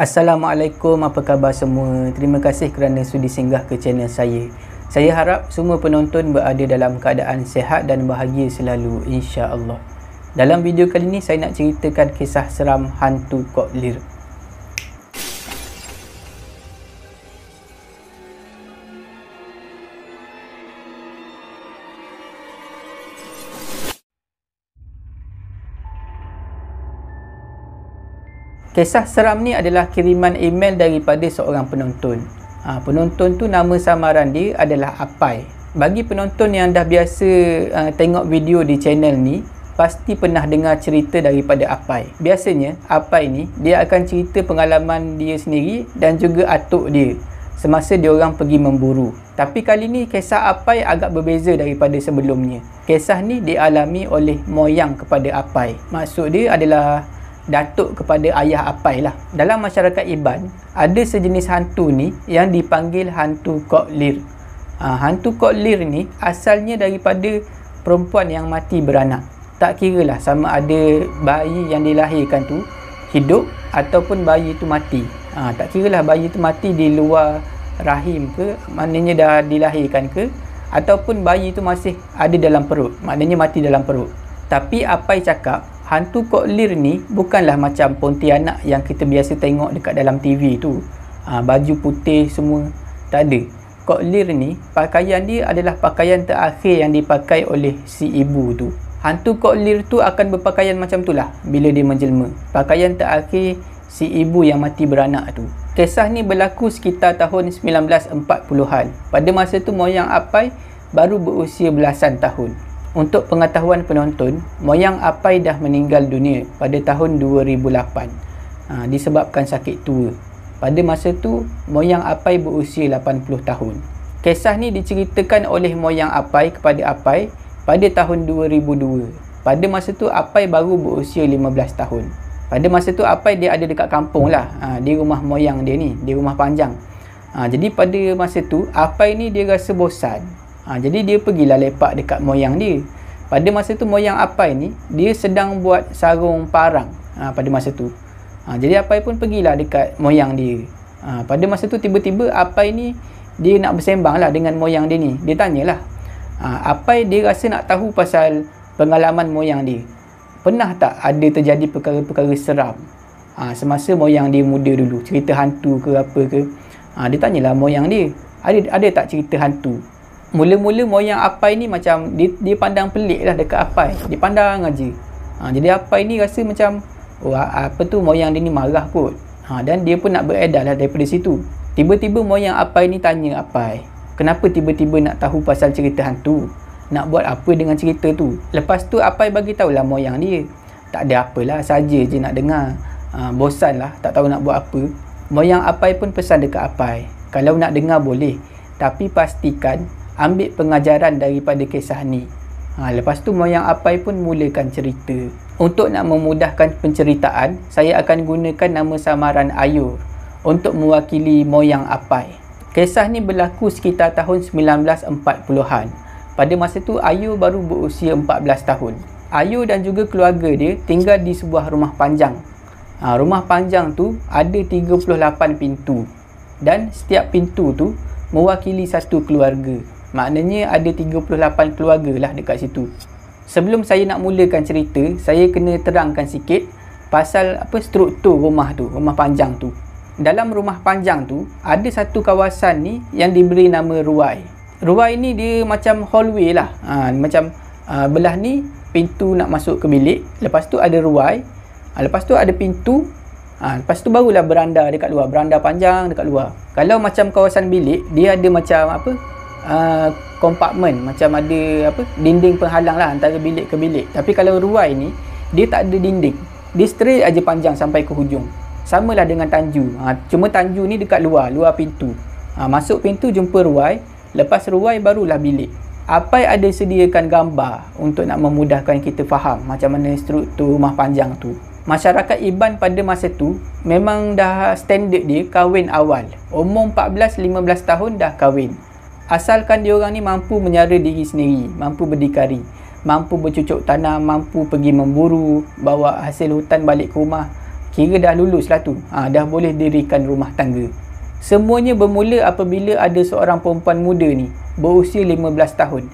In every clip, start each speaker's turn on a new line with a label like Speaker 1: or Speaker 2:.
Speaker 1: Assalamualaikum, apa khabar semua? Terima kasih kerana sudi singgah ke channel saya. Saya harap semua penonton berada dalam keadaan sihat dan bahagia selalu, insya-Allah. Dalam video kali ini saya nak ceritakan kisah seram hantu Kok Lir. Kisah seram ni adalah kiriman email daripada seorang penonton. Penonton tu nama samaran dia adalah Apai. Bagi penonton yang dah biasa tengok video di channel ni, pasti pernah dengar cerita daripada Apai. Biasanya Apai ni dia akan cerita pengalaman dia sendiri dan juga atuk dia semasa dia orang pergi memburu. Tapi kali ni kisah Apai agak berbeza daripada sebelumnya. Kisah ni dialami oleh moyang kepada Apai. Maksud dia adalah datuk kepada ayah Apai lah. Dalam masyarakat Iban, ada sejenis hantu ni yang dipanggil hantu Kok Lir. Hantu Kok Lir ni asalnya daripada perempuan yang mati beranak. Tak kira lah sama ada bayi yang dilahirkan tu hidup ataupun bayi tu mati. Tak kira lah bayi tu mati di luar rahim ke, maknanya dah dilahirkan ke, ataupun bayi tu masih ada dalam perut, maknanya mati dalam perut. Tapi Apai cakap hantu Kok Lir ni bukanlah macam Pontianak yang kita biasa tengok dekat dalam TV tu. Baju putih semua, tak ada. Kok Lir ni, pakaian dia adalah pakaian terakhir yang dipakai oleh si ibu tu. Hantu Kok Lir tu akan berpakaian macam tu lah bila dia menjelma. Pakaian terakhir si ibu yang mati beranak tu. Kisah ni berlaku sekitar tahun 1940-an. Pada masa tu moyang Apai baru berusia belasan tahun. Untuk pengetahuan penonton, moyang Apai dah meninggal dunia pada tahun 2008 disebabkan sakit tua. Pada masa tu, moyang Apai berusia 80 tahun. Kisah ni diceritakan oleh moyang Apai kepada Apai pada tahun 2002. Pada masa tu, Apai baru berusia 15 tahun. Pada masa tu, Apai dia ada dekat kampung lah, di rumah moyang dia ni, di rumah panjang. Jadi pada masa tu, Apai ni dia rasa bosan. Jadi dia pergilah lepak dekat moyang dia. Pada masa tu moyang Apai ni dia sedang buat sarung parang pada masa tu. Jadi Apai pun pergilah dekat moyang dia. Pada masa tu tiba-tiba Apai ni dia nak bersembang lah dengan moyang dia ni. Dia tanyalah, Apai dia rasa nak tahu pasal pengalaman moyang dia. Pernah tak ada terjadi perkara-perkara seram semasa moyang dia muda dulu, cerita hantu ke apa ke. Dia tanyalah moyang dia, ada tak cerita hantu. Mula-mula moyang Apai ni macam dia pandang pelik lah dekat Apai. Dia pandang aja. Jadi Apai ni rasa macam apa tu moyang dia ni marah kot. Dan dia pun nak beredar lah daripada situ. Tiba-tiba moyang Apai ni tanya Apai, kenapa tiba-tiba nak tahu pasal cerita hantu? Nak buat apa dengan cerita tu? Lepas tu Apai bagi tahulah moyang dia, tak ada apalah, saja je nak dengar. Bosan lah, tak tahu nak buat apa. Moyang Apai pun pesan dekat Apai, kalau nak dengar boleh, tapi pastikan ambil pengajaran daripada kisah ni. Lepas tu moyang Apai pun mulakan cerita. Untuk nak memudahkan penceritaan, saya akan gunakan nama samaran Ayur untuk mewakili moyang Apai. Kisah ni berlaku sekitar tahun 1940-an. Pada masa tu Ayur baru berusia 14 tahun. Ayur dan juga keluarga dia tinggal di sebuah rumah panjang. Rumah panjang tu ada 38 pintu. Dan setiap pintu tu mewakili satu keluarga. Maknanya ada 38 keluarga lah dekat situ. Sebelum saya nak mulakan cerita, saya kena terangkan sikit pasal apa struktur rumah tu, rumah panjang tu. Dalam rumah panjang tu, ada satu kawasan ni yang diberi nama ruai. Ruai ni dia macam hallway lah. Macam belah ni pintu nak masuk ke bilik. Lepas tu ada ruai. Lepas tu ada pintu. Lepas tu barulah beranda dekat luar. Beranda panjang dekat luar. Kalau macam kawasan bilik, dia ada macam apa? Kompartmen, macam ada apa, dinding penghalang lah antara bilik ke bilik. Tapi kalau ruai ni dia tak ada dinding, dia straight aja panjang sampai ke hujung. Samalah dengan tanju. Cuma tanju ni dekat luar pintu. Masuk pintu jumpa ruai, lepas ruai barulah bilik. Apai ada sediakan gambar untuk nak memudahkan kita faham macam mana struktur rumah panjang tu. Masyarakat Iban pada masa tu memang dah standard dia kahwin awal. Umur 14-15 tahun dah kahwin. Asalkan diorang ni mampu menyara diri sendiri, mampu berdikari, mampu bercucuk tanam, mampu pergi memburu, bawa hasil hutan balik ke rumah, kira dah lulus lah tu, dah boleh dirikan rumah tangga. Semuanya bermula apabila ada seorang perempuan muda ni berusia 15 tahun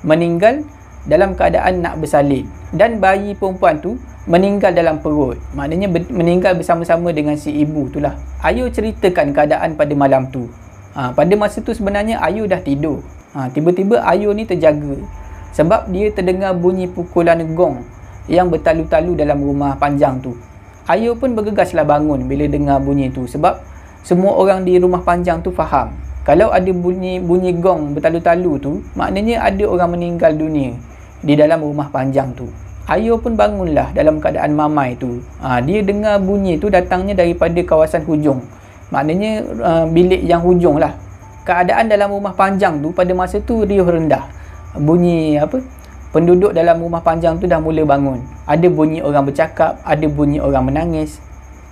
Speaker 1: meninggal dalam keadaan nak bersalin, dan bayi perempuan tu meninggal dalam perut. Maknanya meninggal bersama-sama dengan si ibu tu lah. Ayu ceritakan keadaan pada malam tu. Pada masa tu sebenarnya Ayu dah tidur. Tiba-tiba Ayu ni terjaga sebab dia terdengar bunyi pukulan gong yang bertalu-talu dalam rumah panjang tu. Ayu pun bergegaslah bangun bila dengar bunyi tu, sebab semua orang di rumah panjang tu faham kalau ada bunyi gong bertalu-talu tu, maknanya ada orang meninggal dunia di dalam rumah panjang tu. Ayu pun bangunlah dalam keadaan mamai tu. Dia dengar bunyi tu datangnya daripada kawasan hujung. Maknanya bilik yang hujung lah. Keadaan dalam rumah panjang tu pada masa tu riuh rendah. Bunyi penduduk dalam rumah panjang tu dah mula bangun. Ada bunyi orang bercakap, ada bunyi orang menangis.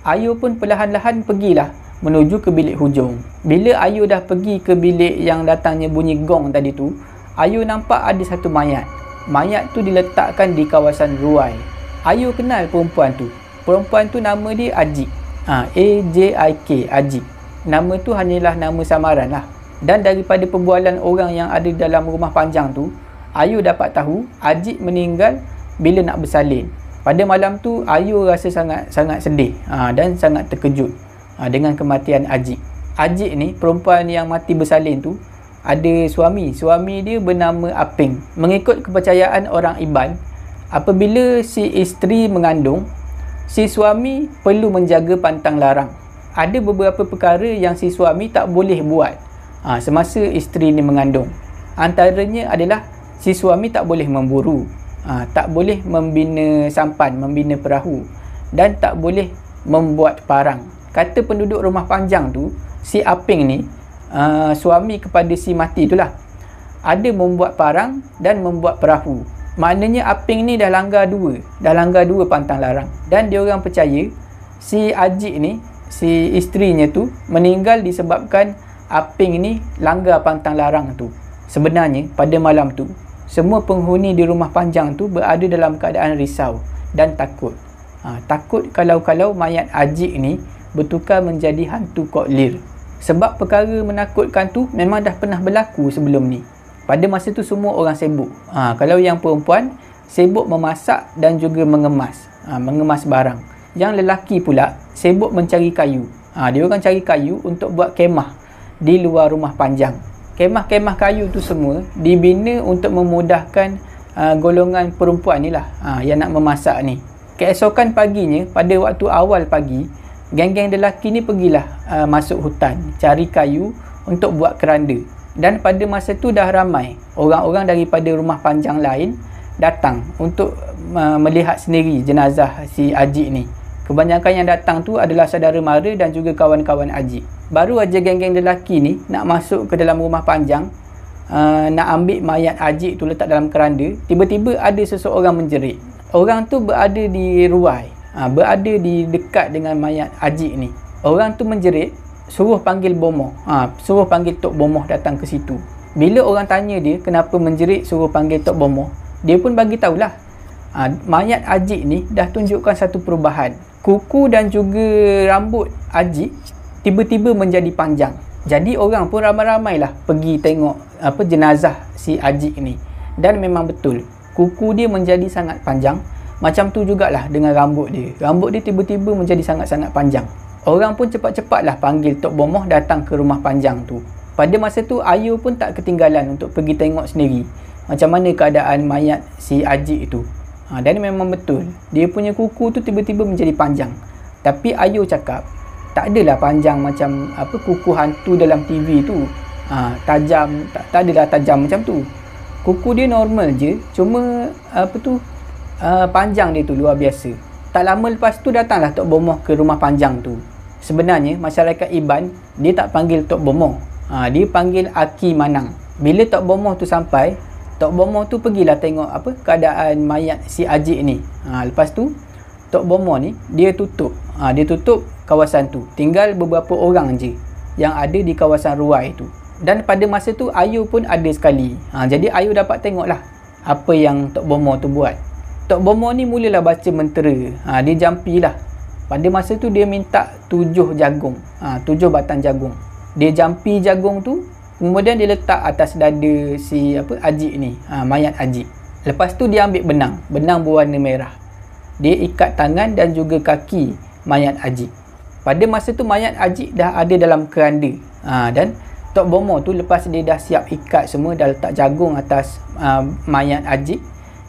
Speaker 1: Ayu pun perlahan-lahan pergilah menuju ke bilik hujung. Bila Ayu dah pergi ke bilik yang datangnya bunyi gong tadi tu, Ayu nampak ada satu mayat. Mayat tu diletakkan di kawasan ruai. Ayu kenal perempuan tu. Perempuan tu nama dia Ajik. A-J-I-K, Ajik. Nama tu hanyalah nama samaran lah. Dan daripada perbualan orang yang ada dalam rumah panjang tu, Ayu dapat tahu Ajik meninggal bila nak bersalin. Pada malam tu Ayu rasa sangat sedih dan sangat terkejut dengan kematian Ajik. Ajik ni, perempuan yang mati bersalin tu, ada suami dia bernama Aping. Mengikut kepercayaan orang Iban, apabila si isteri mengandung, si suami perlu menjaga pantang larang. Ada beberapa perkara yang si suami tak boleh buat semasa isteri ni mengandung. Antaranya adalah si suami tak boleh memburu, tak boleh membina sampan, membina perahu, dan tak boleh membuat parang. Kata penduduk rumah panjang tu, si Aping ni, suami kepada si mati itulah, ada membuat parang dan membuat perahu. Maknanya Aping ni dah langgar dua pantang larang. Dan diorang percaya si Ajik ni, si isterinya tu, meninggal disebabkan Aping ni langgar pantang larang tu. Sebenarnya pada malam tu, semua penghuni di rumah panjang tu berada dalam keadaan risau dan takut. Takut kalau mayat Ajik ni bertukar menjadi hantu Kok Lir. Sebab perkara menakutkan tu memang dah pernah berlaku sebelum ni. Pada masa tu semua orang sibuk. Kalau yang perempuan sibuk memasak dan juga mengemas barang. Yang lelaki pula sibuk mencari kayu. Dia orang cari kayu untuk buat kemah di luar rumah panjang. Kemah-kemah kayu tu semua dibina untuk memudahkan golongan perempuan ni lah yang nak memasak ni. Keesokan paginya, pada waktu awal pagi, geng-geng lelaki ni pergilah masuk hutan cari kayu untuk buat keranda. Dan pada masa tu dah ramai orang-orang daripada rumah panjang lain datang untuk melihat sendiri jenazah si Ajik ni. Kebanyakan yang datang tu adalah saudara mara dan juga kawan-kawan Ajik. Baru aja geng-geng lelaki ni nak masuk ke dalam rumah panjang, nak ambil mayat Ajik tu letak dalam keranda, tiba-tiba ada seseorang menjerit. Orang tu berada di ruai, berada di dekat dengan mayat Ajik ni. Orang tu menjerit, suruh panggil bomoh, suruh panggil Tok Bomoh datang ke situ. Bila orang tanya dia kenapa menjerit suruh panggil Tok Bomoh, dia pun bagi tahulah, mayat Ajik ni dah tunjukkan satu perubahan. Kuku dan juga rambut Ajik tiba-tiba menjadi panjang. Jadi orang pun ramai-ramailah pergi tengok jenazah si Ajik ni. Dan memang betul, kuku dia menjadi sangat panjang. Macam tu jugalah dengan rambut dia. Rambut dia tiba-tiba menjadi sangat-sangat panjang. Orang pun cepat-cepatlah panggil Tok Bomoh datang ke rumah panjang tu. Pada masa tu Ayu pun tak ketinggalan untuk pergi tengok sendiri macam mana keadaan mayat si Ajik tu. Dan memang betul, dia punya kuku tu tiba-tiba menjadi panjang. Tapi Ayu cakap, tak adalah panjang macam kuku hantu dalam TV tu. Tajam, tak adalah tajam macam tu. Kuku dia normal je, cuma panjang dia tu luar biasa. Tak lama lepas tu datanglah Tok Bomoh ke rumah panjang tu. Sebenarnya masyarakat Iban dia tak panggil Tok Bomoh, dia panggil Aki Manang. Bila Tok Bomoh tu sampai, Tok Bomoh tu pergilah tengok keadaan mayat si Ajik ni. Lepas tu Tok Bomoh ni dia tutup kawasan tu. Tinggal beberapa orang je yang ada di kawasan ruai tu. Dan pada masa tu Ayu pun ada sekali. Jadi Ayu dapat tengoklah apa yang Tok Bomoh tu buat. Tok Bomoh ni mulalah baca mentera. Dia jampilah Pada masa tu dia minta 7 jagung, 7 batang jagung. Dia jampi jagung tu, kemudian dia letak atas dada si Ajik ni, mayat Ajik. Lepas tu dia ambil benang berwarna merah. Dia ikat tangan dan juga kaki mayat Ajik. Pada masa tu mayat Ajik dah ada dalam keranda. Dan Tok Bomoh tu lepas dia dah siap ikat semua, dah letak jagung atas mayat Ajik,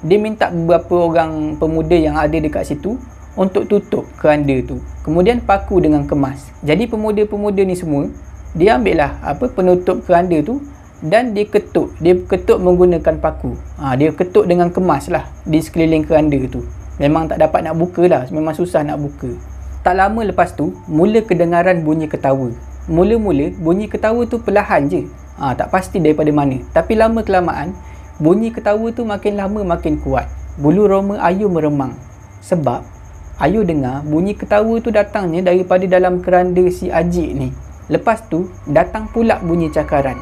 Speaker 1: dia minta beberapa orang pemuda yang ada dekat situ untuk tutup keranda tu. Kemudian paku dengan kemas. Jadi pemuda-pemuda ni semua, dia ambil lah penutup keranda tu dan dia ketuk. Dia ketuk menggunakan paku. Dia ketuk dengan kemas lah di sekeliling keranda tu. Memang tak dapat nak buka lah. Memang susah nak buka. Tak lama lepas tu, mula kedengaran bunyi ketawa. Mula-mula, bunyi ketawa tu perlahan je. Tak pasti daripada mana. Tapi lama kelamaan, bunyi ketawa tu makin lama makin kuat. Bulu roma Ayu meremang. Sebab, Ayu dengar bunyi ketawa tu datangnya daripada dalam keranda si Ajik ni. Lepas tu, datang pula bunyi cakaran.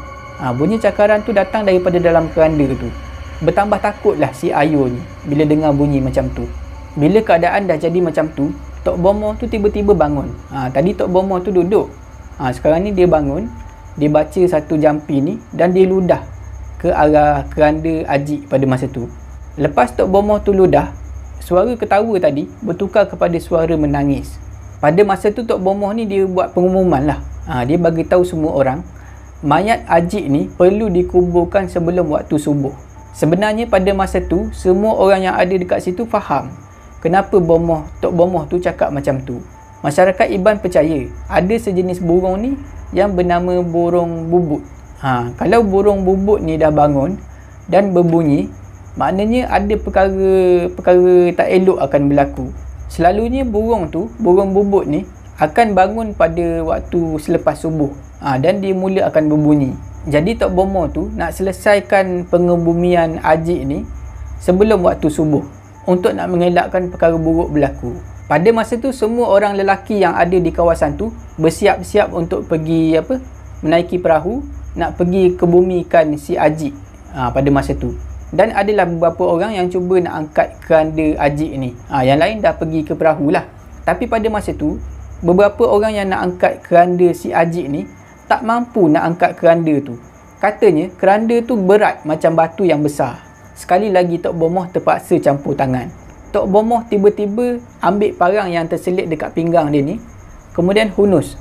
Speaker 1: Bunyi cakaran tu datang daripada dalam keranda tu. Bertambah takutlah si Ayu ni bila dengar bunyi macam tu. Bila keadaan dah jadi macam tu, Tok Bomoh tu tiba-tiba bangun. Tadi Tok Bomoh tu duduk. Sekarang ni dia bangun. Dia baca satu jampi ni dan dia ludah ke arah keranda Ajik pada masa tu. Lepas Tok Bomoh tu ludah, suara ketawa tadi bertukar kepada suara menangis. Pada masa tu Tok Bomoh ni dia buat pengumuman lah. Dia bagi tahu semua orang, mayat Ajik ni perlu dikuburkan sebelum waktu subuh. Sebenarnya pada masa tu, semua orang yang ada dekat situ faham kenapa Tok Bomoh tu cakap macam tu. Masyarakat Iban percaya ada sejenis burung ni yang bernama burung bubut. Kalau burung bubut ni dah bangun dan berbunyi, maknanya ada perkara tak elok akan berlaku. Selalunya burung bubut ni akan bangun pada waktu selepas subuh. Dan dia mula akan berbunyi. Jadi Tok Bomoh tu nak selesaikan pengebumian Ajik ni sebelum waktu subuh untuk nak mengelakkan perkara buruk berlaku. Pada masa tu semua orang lelaki yang ada di kawasan tu bersiap-siap untuk pergi menaiki perahu nak pergi kebumikan si Ajik pada masa tu. Dan adalah beberapa orang yang cuba nak angkat keranda Ajik ni. Yang lain dah pergi ke perahu lah. Tapi pada masa tu beberapa orang yang nak angkat keranda si Ajik ni tak mampu nak angkat keranda tu. Katanya keranda tu berat macam batu yang besar. Sekali lagi Tok Bomoh terpaksa campur tangan. Tok Bomoh tiba-tiba ambil parang yang terselit dekat pinggang dia ni, kemudian hunus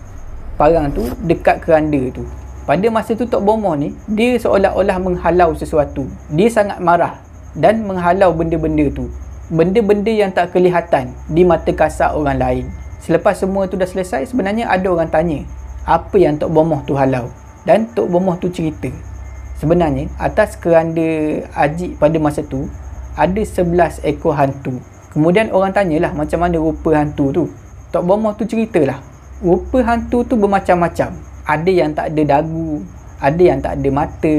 Speaker 1: parang tu dekat keranda tu. Pada masa tu Tok Bomoh ni, dia seolah-olah menghalau sesuatu. Dia sangat marah dan menghalau benda-benda tu. Benda-benda yang tak kelihatan di mata kasar orang lain. Selepas semua tu dah selesai, sebenarnya ada orang tanya apa yang Tok Bomoh tu halau. Dan Tok Bomoh tu cerita, sebenarnya atas keranda Ajik pada masa tu ada 11 ekor hantu. Kemudian orang tanyalah macam mana rupa hantu tu. Tok Bomoh tu ceritalah, rupa hantu tu bermacam-macam. Ada yang tak ada dagu, ada yang tak ada mata,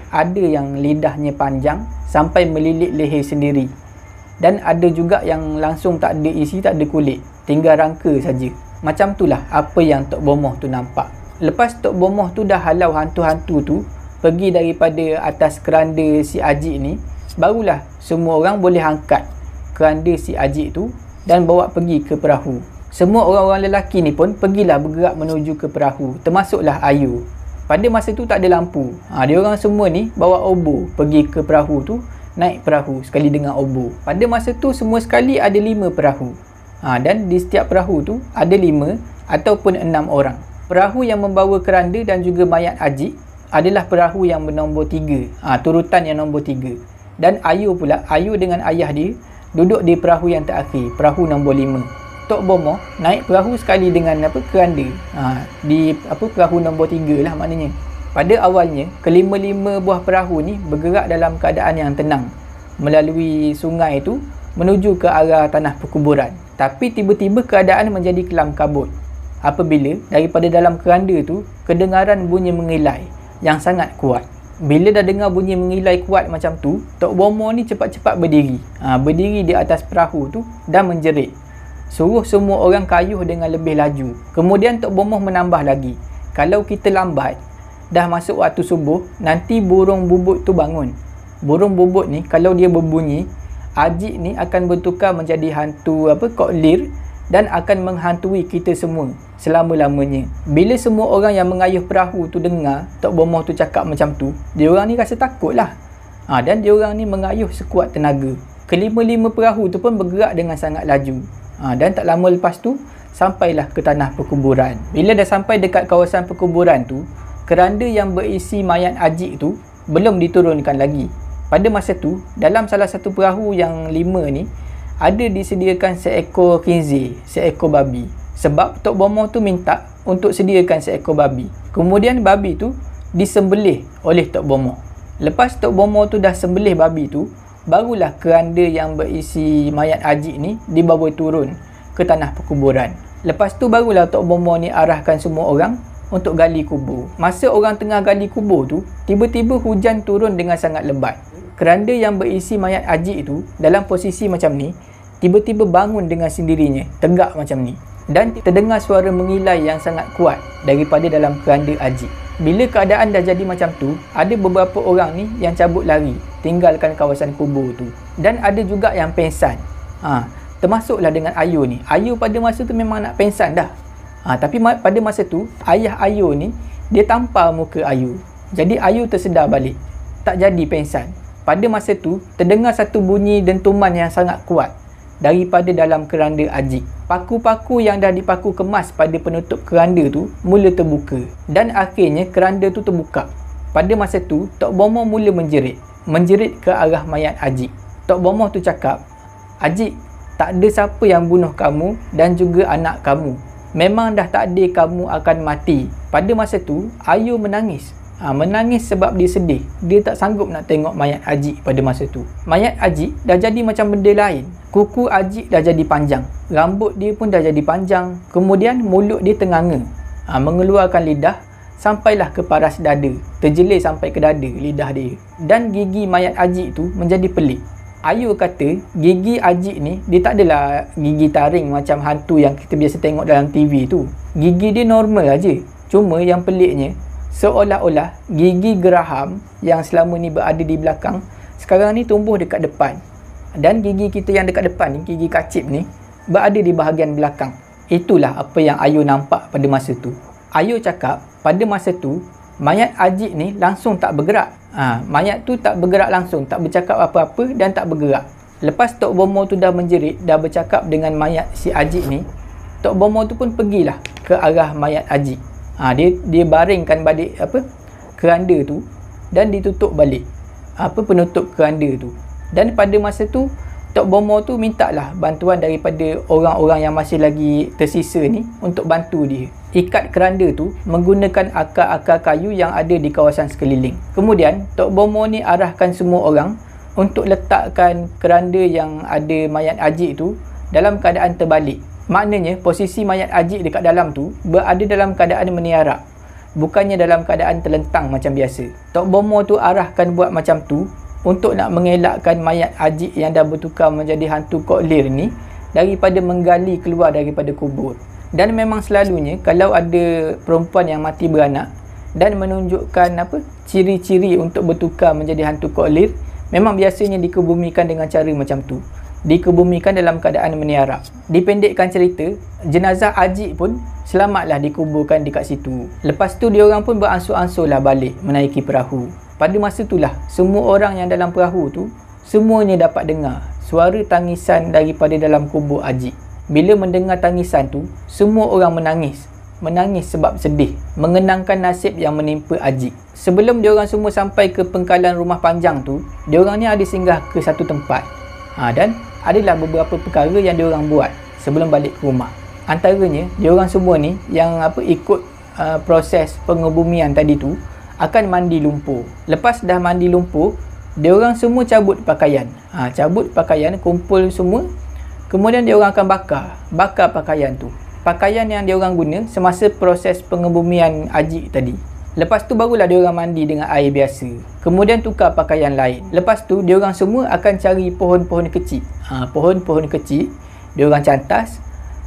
Speaker 1: ada yang lidahnya panjang sampai melilit leher sendiri. Dan ada juga yang langsung tak ada isi, tak ada kulit, tinggal rangka saja. Macam itulah apa yang Tok Bomoh tu nampak. Lepas Tok Bomoh tu dah halau hantu-hantu tu pergi daripada atas keranda si Ajik ni, barulah semua orang boleh angkat keranda si Ajik tu dan bawa pergi ke perahu. Semua orang-orang lelaki ni pun pergilah bergerak menuju ke perahu, termasuklah Ayu. Pada masa tu tak ada lampu. Dia orang semua ni bawa obor pergi ke perahu tu, naik perahu sekali dengan obor. Pada masa tu semua sekali ada 5 perahu. Dan di setiap perahu tu ada 5 ataupun 6 orang. Perahu yang membawa keranda dan juga mayat Ajik adalah perahu yang bernombor 3. Turutan yang nombor 3. Dan Ayu pula, Ayu dengan ayah dia duduk di perahu yang terakhir, perahu nombor 5. Tok Bomoh naik perahu sekali dengan keranda. Di perahu nombor 3 lah maknanya. Pada awalnya, kelima-lima buah perahu ni bergerak dalam keadaan yang tenang melalui sungai tu menuju ke arah tanah perkuburan. Tapi tiba-tiba keadaan menjadi kelam kabut apabila daripada dalam keranda tu kedengaran bunyi mengilai yang sangat kuat. Bila dah dengar bunyi mengilai kuat macam tu, Tok Bomoh ni cepat-cepat berdiri. Berdiri di atas perahu tu dan menjerit, suruh semua orang kayuh dengan lebih laju. Kemudian Tok Bomoh menambah lagi, kalau kita lambat, dah masuk waktu subuh, nanti burung bubut tu bangun. Burung bubut ni kalau dia berbunyi, Ajik ni akan bertukar menjadi hantu koklir dan akan menghantui kita semua selama-lamanya. Bila semua orang yang mengayuh perahu tu dengar Tok Bomoh tu cakap macam tu, diorang ni rasa takut lah. Dan diorang ni mengayuh sekuat tenaga. Kelima-lima perahu tu pun bergerak dengan sangat laju. Dan tak lama lepas tu, sampailah ke tanah perkuburan. Bila dah sampai dekat kawasan perkuburan tu, keranda yang berisi mayat Ajik tu belum diturunkan lagi. Pada masa tu, dalam salah satu perahu yang 5 ni, ada disediakan seekor khinzir, seekor babi. Sebab Tok Bomoh tu minta untuk sediakan seekor babi. Kemudian babi tu disembelih oleh Tok Bomoh. Lepas Tok Bomoh tu dah sembelih babi tu, barulah keranda yang berisi mayat Ajik ni dibawa turun ke tanah perkuburan. Lepas tu barulah Tok Bomoh ni arahkan semua orang untuk gali kubur. Masa orang tengah gali kubur tu, tiba-tiba hujan turun dengan sangat lebat. Keranda yang berisi mayat Ajik tu dalam posisi macam ni, tiba-tiba bangun dengan sendirinya, tegak macam ni. Dan terdengar suara mengilai yang sangat kuat daripada dalam keranda Ajik. Bila keadaan dah jadi macam tu, ada beberapa orang ni yang cabut lari, tinggalkan kawasan kubur tu. Dan ada juga yang pengsan. Termasuklah dengan Ayu ni. Ayu pada masa tu memang nak pengsan dah. Tapi pada masa tu, ayah Ayu ni, dia tampar muka Ayu. Jadi Ayu tersedar balik, tak jadi pengsan. Pada masa tu, terdengar satu bunyi dentuman yang sangat kuat daripada dalam keranda Ajik. Paku-paku yang dah dipaku kemas pada penutup keranda tu mula terbuka. Dan akhirnya keranda tu terbuka. Pada masa tu, Tok Bomoh mula menjerit. Menjerit ke arah mayat Ajik. Tok Bomoh tu cakap, "Ajik, tak ada siapa yang bunuh kamu dan juga anak kamu. Memang dah takdir kamu akan mati." Pada masa tu, Ayu menangis. Menangis sebab dia sedih. Dia tak sanggup nak tengok mayat Ajik pada masa tu. Mayat Ajik dah jadi macam benda lain. Kuku Ajik dah jadi panjang. Rambut dia pun dah jadi panjang. Kemudian mulut dia tenganga. Mengeluarkan lidah sampailah ke paras dada. Terjelir sampai ke dada lidah dia. Dan gigi mayat Ajik tu menjadi pelik. Ayu kata gigi Ajik ni dia tak adalah gigi taring macam hantu yang kita biasa tengok dalam TV tu. Gigi dia normal aja. Cuma yang peliknya, seolah-olah gigi geraham yang selama ni berada di belakang sekarang ni tumbuh dekat depan. Dan gigi kita yang dekat depan ni, gigi kacip ni, berada di bahagian belakang. Itulah apa yang Ayu nampak pada masa tu. Ayu cakap pada masa tu mayat Ajik ni langsung tak bergerak. Mayat tu tak bergerak langsung, tak bercakap apa-apa dan tak bergerak. Lepas Tok Bomoh tu dah menjerit, dah bercakap dengan mayat si Ajik ni, Tok Bomoh tu pun pergilah ke arah mayat Ajik. Dia baringkan balik keranda tu dan ditutup balik penutup keranda tu. Dan pada masa tu Tok Bomoh tu mintalah bantuan daripada orang-orang yang masih lagi tersisa ni untuk bantu dia ikat keranda tu menggunakan akar-akar kayu yang ada di kawasan sekeliling. Kemudian Tok Bomoh ni arahkan semua orang untuk letakkan keranda yang ada mayat Ajik tu dalam keadaan terbalik. Maknanya posisi mayat Ajik dekat dalam tu berada dalam keadaan meniarap, bukannya dalam keadaan terlentang macam biasa. Tok Bomoh tu arahkan buat macam tu untuk nak mengelakkan mayat Ajik yang dah bertukar menjadi hantu Kok Lir ni daripada menggali keluar daripada kubur. Dan memang selalunya kalau ada perempuan yang mati beranak dan menunjukkan ciri-ciri untuk bertukar menjadi hantu Kok Lir, memang biasanya dikebumikan dengan cara macam tu. Dikebumikan dalam keadaan meniarap. Dipendekkan cerita, jenazah Ajik pun selamatlah dikuburkan dekat situ. Lepas tu diorang pun beransur-ansurlah balik menaiki perahu. Pada masa itulah semua orang yang dalam perahu tu semuanya dapat dengar suara tangisan daripada dalam kubur Ajik. Bila mendengar tangisan tu, semua orang menangis. Menangis sebab sedih, mengenangkan nasib yang menimpa Ajik. Sebelum diorang semua sampai ke pengkalan rumah panjang tu, diorang ni ada singgah ke satu tempat. Dan adalah beberapa perkara yang diorang buat sebelum balik ke rumah. Antaranya, diorang semua ni yang ikut proses pengebumian tadi tu akan mandi lumpur. Lepas dah mandi lumpur, diorang semua cabut pakaian. Cabut pakaian, kumpul semua. Kemudian diorang akan bakar pakaian tu. Pakaian yang diorang guna semasa proses pengebumian Ajik tadi. Lepas tu barulah diorang mandi dengan air biasa. Kemudian tukar pakaian lain. Lepas tu diorang semua akan cari pohon-pohon kecil. Pohon-pohon kecil diorang cantas,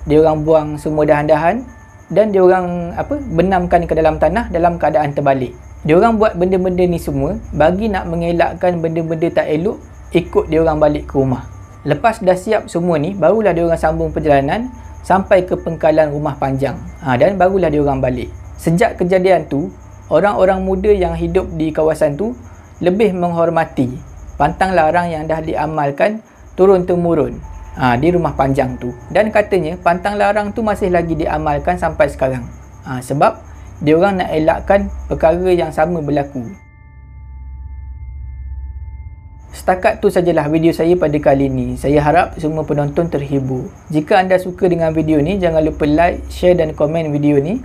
Speaker 1: diorang buang semua dahan-dahan dan diorang benamkan ke dalam tanah dalam keadaan terbalik. Diorang buat benda-benda ni semua bagi nak mengelakkan benda-benda tak elok ikut diorang balik ke rumah. Lepas dah siap semua ni, barulah diorang sambung perjalanan sampai ke pengkalan Rumah Panjang. Dan barulah dia orang balik. Sejak kejadian tu, orang-orang muda yang hidup di kawasan tu lebih menghormati pantang larang yang dah diamalkan turun-temurun di Rumah Panjang tu. Dan katanya pantang larang tu masih lagi diamalkan sampai sekarang. Sebab dia orang nak elakkan perkara yang sama berlaku. Setakat tu sajalah video saya pada kali ini. Saya harap semua penonton terhibur. Jika anda suka dengan video ni, jangan lupa like, share dan komen video ni.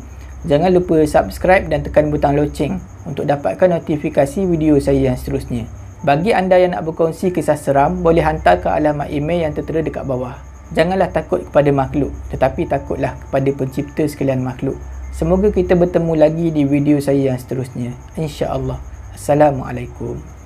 Speaker 1: Jangan lupa subscribe dan tekan butang loceng untuk dapatkan notifikasi video saya yang seterusnya. Bagi anda yang nak berkongsi kisah seram, boleh hantar ke alamat email yang tertera dekat bawah. Janganlah takut kepada makhluk, tetapi takutlah kepada pencipta sekalian makhluk. Semoga kita bertemu lagi di video saya yang seterusnya. InsyaAllah. Assalamualaikum.